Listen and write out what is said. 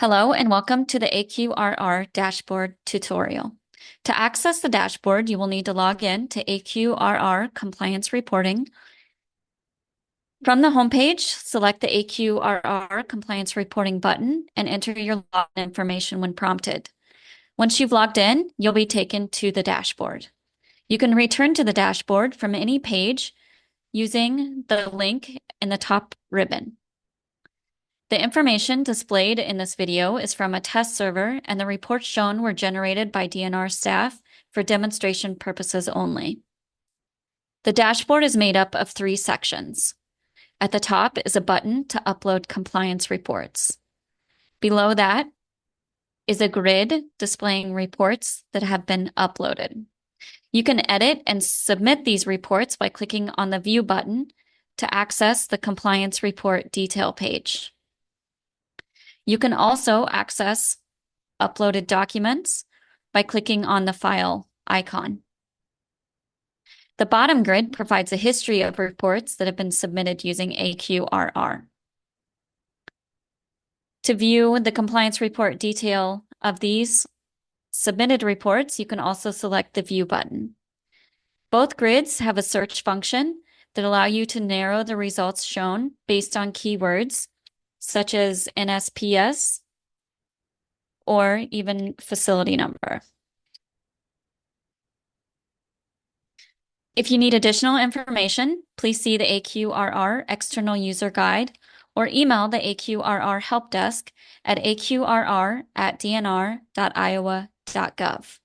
Hello and welcome to the AQRR dashboard tutorial. To access the dashboard, you will need to log in to AQRR Compliance Reporting. From the homepage, select the AQRR Compliance Reporting button and enter your login information when prompted. Once you've logged in, you'll be taken to the dashboard. You can return to the dashboard from any page using the link in the top ribbon. The information displayed in this video is from a test server, and the reports shown were generated by DNR staff for demonstration purposes only. The dashboard is made up of 3 sections. At the top is a button to upload compliance reports. Below that is a grid displaying reports that have been uploaded. You can edit and submit these reports by clicking on the View button to access the compliance report detail page. You can also access uploaded documents by clicking on the file icon. The bottom grid provides a history of reports that have been submitted using AQRR. To view the compliance report detail of these submitted reports, you can also select the View button. Both grids have a search function that allow you to narrow the results shown based on keywords such as NSPS or even facility number. If you need additional information, please see the AQRR External User Guide or email the AQRR Help Desk at aqrr@dnr.iowa.gov.